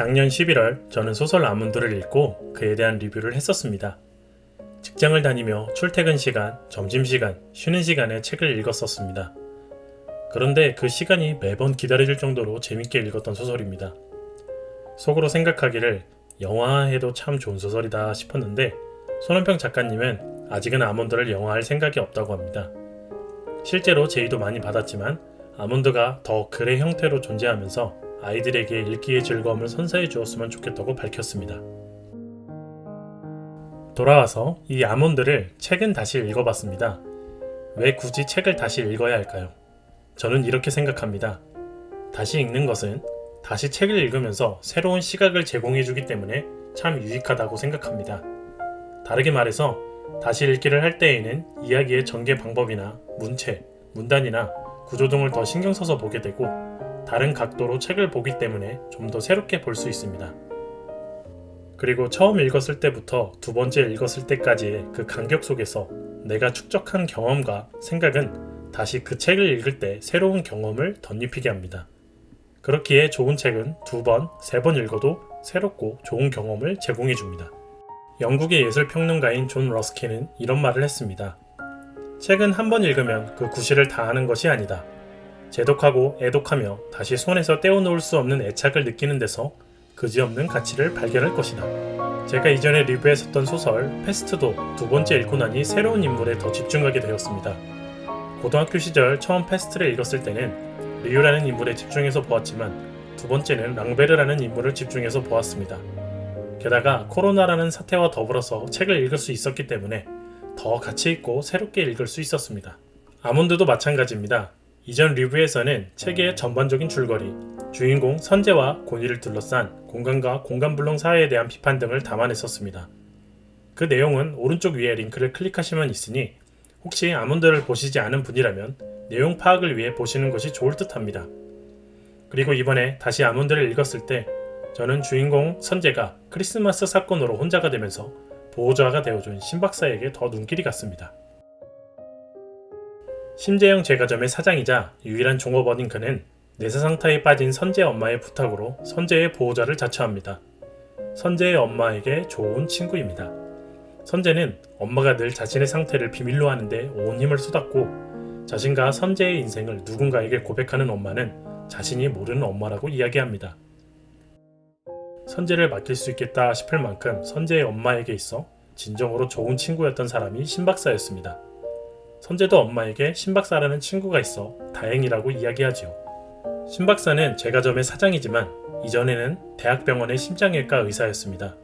작년 11월 저는 소설 아몬드를 읽고 그에 대한 리뷰를 했었습니다. 직장을 다니며 출퇴근 시간, 점심시간, 쉬는 시간에 책을 읽었었습니다. 그런데 그 시간이 매번 기다려질 정도로 재밌게 읽었던 소설입니다. 속으로 생각하기를 영화화해도 참 좋은 소설이다 싶었는데 손원평 작가님은 아직은 아몬드를 영화할 생각이 없다고 합니다. 실제로 제의도 많이 받았지만 아몬드가 더 글의 형태로 존재하면서 아이들에게 읽기의 즐거움을 선사해 주었으면 좋겠다고 밝혔습니다. 돌아와서 이 아몬드를 책은 다시 읽어봤습니다. 왜 굳이 책을 다시 읽어야 할까요? 저는 이렇게 생각합니다. 다시 읽는 것은 다시 책을 읽으면서 새로운 시각을 제공해 주기 때문에 참 유익하다고 생각합니다. 다르게 말해서 다시 읽기를 할 때에는 이야기의 전개 방법이나 문체, 문단이나 구조 등을 더 신경 써서 보게 되고 다른 각도로 책을 보기 때문에 좀 더 새롭게 볼 수 있습니다. 그리고 처음 읽었을 때부터 두 번째 읽었을 때까지의 그 간격 속에서 내가 축적한 경험과 생각은 다시 그 책을 읽을 때 새로운 경험을 덧입히게 합니다. 그렇기에 좋은 책은 두 번, 세 번 읽어도 새롭고 좋은 경험을 제공해 줍니다. 영국의 예술평론가인 존 러스킨은 이런 말을 했습니다. 책은 한 번 읽으면 그 구실을 다 아는 것이 아니다. 재독하고 애독하며 다시 손에서 떼어놓을 수 없는 애착을 느끼는 데서 그지없는 가치를 발견할 것이다. 제가 이전에 리뷰했었던 소설 패스트도 두 번째 읽고 나니 새로운 인물에 더 집중하게 되었습니다. 고등학교 시절 처음 패스트를 읽었을 때는 리우라는 인물에 집중해서 보았지만 두 번째는 랑베르라는 인물을 집중해서 보았습니다. 게다가 코로나라는 사태와 더불어서 책을 읽을 수 있었기 때문에 더 가치 있고 새롭게 읽을 수 있었습니다. 아몬드도 마찬가지입니다. 이전 리뷰에서는 책의 전반적인 줄거리, 주인공 선재와 고니를 둘러싼 공간과 공간불능 사회에 대한 비판 등을 담아냈었습니다. 그 내용은 오른쪽 위에 링크를 클릭하시면 있으니 혹시 아몬드를 보시지 않은 분이라면 내용 파악을 위해 보시는 것이 좋을 듯 합니다. 그리고 이번에 다시 아몬드를 읽었을 때 저는 주인공 선재가 크리스마스 사건으로 혼자가 되면서 보호자가 되어준 신박사에게 더 눈길이 갔습니다. 심재영 제과점의 사장이자 유일한 종업원인 그는 내세상타에 빠진 선재 엄마의 부탁으로 선재의 보호자를 자처합니다. 선재의 엄마에게 좋은 친구입니다. 선재는 엄마가 늘 자신의 상태를 비밀로 하는데 온 힘을 쏟았고 자신과 선재의 인생을 누군가에게 고백하는 엄마는 자신이 모르는 엄마라고 이야기합니다. 선재를 맡길 수 있겠다 싶을 만큼 선재의 엄마에게 있어 진정으로 좋은 친구였던 사람이 신박사였습니다. 선재도 엄마에게 신박사라는 친구가 있어 다행이라고 이야기하지요. 신박사는 제과점의 사장이지만 이전에는 대학병원의 심장외과 의사였습니다.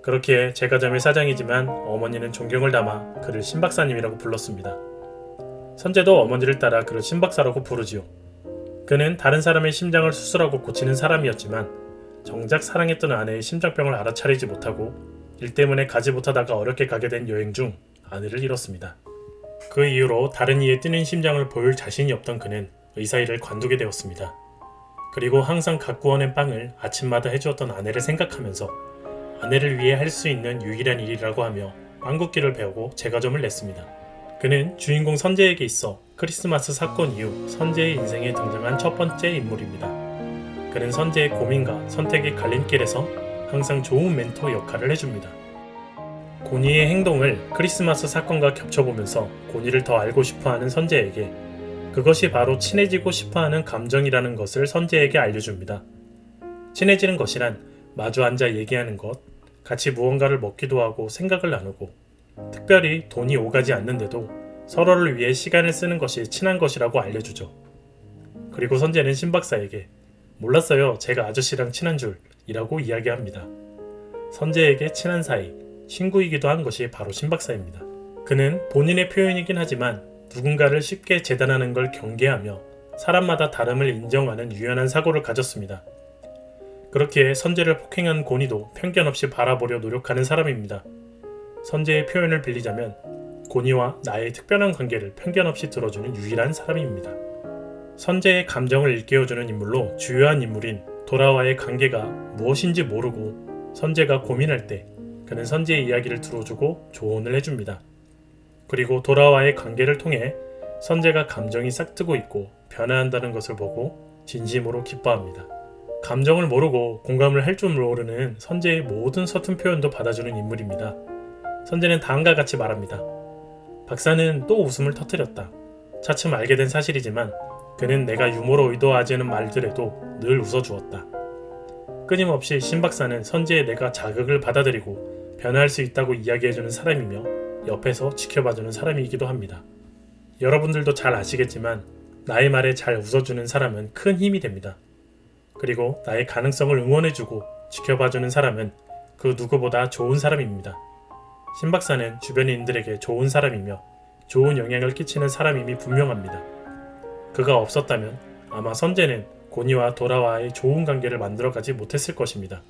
그렇기에 제과점의 사장이지만 어머니는 존경을 담아 그를 신박사님이라고 불렀습니다. 선재도 어머니를 따라 그를 신박사라고 부르지요. 그는 다른 사람의 심장을 수술하고 고치는 사람이었지만 정작 사랑했던 아내의 심장병을 알아차리지 못하고 일 때문에 가지 못하다가 어렵게 가게 된 여행 중 아내를 잃었습니다. 그 이후로 다른 이의 뛰는 심장을 보일 자신이 없던 그는 의사 일을 관두게 되었습니다. 그리고 항상 갖고 오는 빵을 아침마다 해주었던 아내를 생각하면서 아내를 위해 할 수 있는 유일한 일이라고 하며 빵 굽기를 배우고 제과점을 냈습니다. 그는 주인공 선재에게 있어 크리스마스 사건 이후 선재의 인생에 등장한 첫 번째 인물입니다. 그는 선재의 고민과 선택의 갈림길에서 항상 좋은 멘토 역할을 해줍니다. 고니의 행동을 크리스마스 사건과 겹쳐보면서 고니를 더 알고 싶어하는 선재에게 그것이 바로 친해지고 싶어하는 감정이라는 것을 선재에게 알려줍니다. 친해지는 것이란 마주 앉아 얘기하는 것, 같이 무언가를 먹기도 하고 생각을 나누고 특별히 돈이 오가지 않는데도 서로를 위해 시간을 쓰는 것이 친한 것이라고 알려주죠. 그리고 선재는 신박사에게 몰랐어요. 제가 아저씨랑 친한 줄 이라고 이야기합니다. 선재에게 친한 사이, 친구이기도 한 것이 바로 신박사입니다. 그는 본인의 표현이긴 하지만 누군가를 쉽게 재단하는 걸 경계하며 사람마다 다름을 인정하는 유연한 사고를 가졌습니다. 그렇기에 선재를 폭행한 고니도 편견 없이 바라보려 노력하는 사람입니다. 선재의 표현을 빌리자면 고니와 나의 특별한 관계를 편견 없이 들어주는 유일한 사람입니다. 선재의 감정을 일깨워주는 인물로 주요한 인물인 도라와의 관계가 무엇인지 모르고 선재가 고민할 때 그는 선재의 이야기를 들어주고 조언을 해줍니다. 그리고 도라와의 관계를 통해 선재가 감정이 싹트고 있고 변화한다는 것을 보고 진심으로 기뻐합니다. 감정을 모르고 공감을 할 줄 모르는 선재의 모든 서툰 표현도 받아주는 인물입니다. 선재는 다음과 같이 말합니다. 박사는 또 웃음을 터뜨렸다. 차츰 알게 된 사실이지만 그는 내가 유머로 의도하지 않은 말들에도 늘 웃어주었다. 끊임없이 신 박사는 선재의 내가 자극을 받아들이고 변화할 수 있다고 이야기해주는 사람이며 옆에서 지켜봐주는 사람이기도 합니다. 여러분들도 잘 아시겠지만 나의 말에 잘 웃어주는 사람은 큰 힘이 됩니다. 그리고 나의 가능성을 응원해주고 지켜봐주는 사람은 그 누구보다 좋은 사람입니다. 신 박사는 주변인들에게 좋은 사람이며 좋은 영향을 끼치는 사람임이 분명합니다. 그가 없었다면 아마 선재는 고니와 도라와의 좋은 관계를 만들어가지 못했을 것입니다.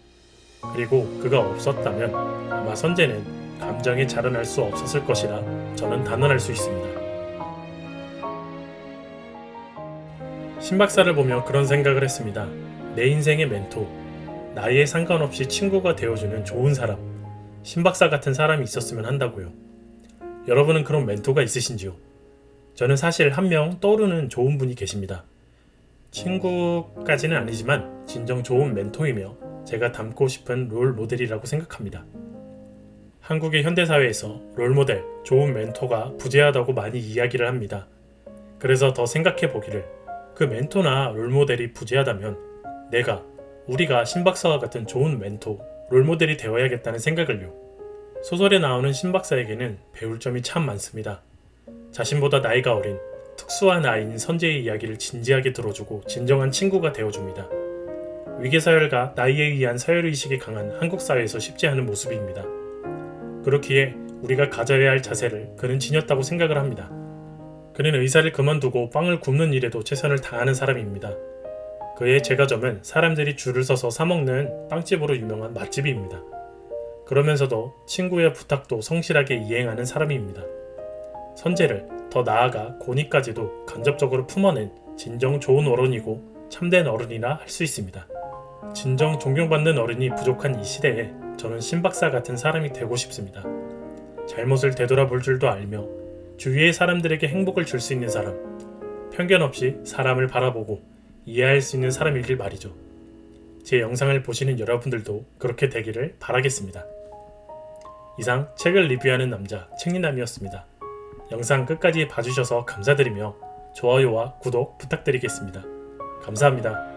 그리고 그가 없었다면 아마 선재는 감정에 자라날 수 없었을 것이라 저는 단언할 수 있습니다. 신 박사를 보며 그런 생각을 했습니다. 내 인생의 멘토, 나이에 상관없이 친구가 되어주는 좋은 사람, 신 박사 같은 사람이 있었으면 한다고요. 여러분은 그런 멘토가 있으신지요? 저는 사실 한 명 떠오르는 좋은 분이 계십니다. 친구까지는 아니지만 진정 좋은 멘토이며 제가 닮고 싶은 롤 모델이라고 생각합니다. 한국의 현대사회에서 롤 모델, 좋은 멘토가 부재하다고 많이 이야기를 합니다. 그래서 더 생각해 보기를, 그 멘토나 롤 모델이 부재하다면 우리가 신 박사와 같은 좋은 멘토, 롤 모델이 되어야겠다는 생각을요. 소설에 나오는 신 박사에게는 배울 점이 참 많습니다. 자신보다 나이가 어린 특수한 아이인 선재의 이야기를 진지하게 들어주고 진정한 친구가 되어줍니다. 위계서열과 나이에 의한 서열의식이 강한 한국 사회에서 쉽지 않은 모습입니다. 그렇기에 우리가 가져야 할 자세를 그는 지녔다고 생각을 합니다. 그는 의사를 그만두고 빵을 굽는 일에도 최선을 다하는 사람입니다. 그의 제과점은 사람들이 줄을 서서 사먹는 빵집으로 유명한 맛집입니다. 그러면서도 친구의 부탁도 성실하게 이행하는 사람입니다. 선재를 더 나아가 고니까지도 간접적으로 품어낸 진정 좋은 어른이고 참된 어른이라 할 수 있습니다. 진정 존경받는 어른이 부족한 이 시대에 저는 신 박사 같은 사람이 되고 싶습니다. 잘못을 되돌아볼 줄도 알며 주위의 사람들에게 행복을 줄 수 있는 사람, 편견 없이 사람을 바라보고 이해할 수 있는 사람이길 말이죠. 제 영상을 보시는 여러분들도 그렇게 되기를 바라겠습니다. 이상 책을 리뷰하는 남자 책리남이었습니다. 영상 끝까지 봐주셔서 감사드리며 좋아요와 구독 부탁드리겠습니다. 감사합니다.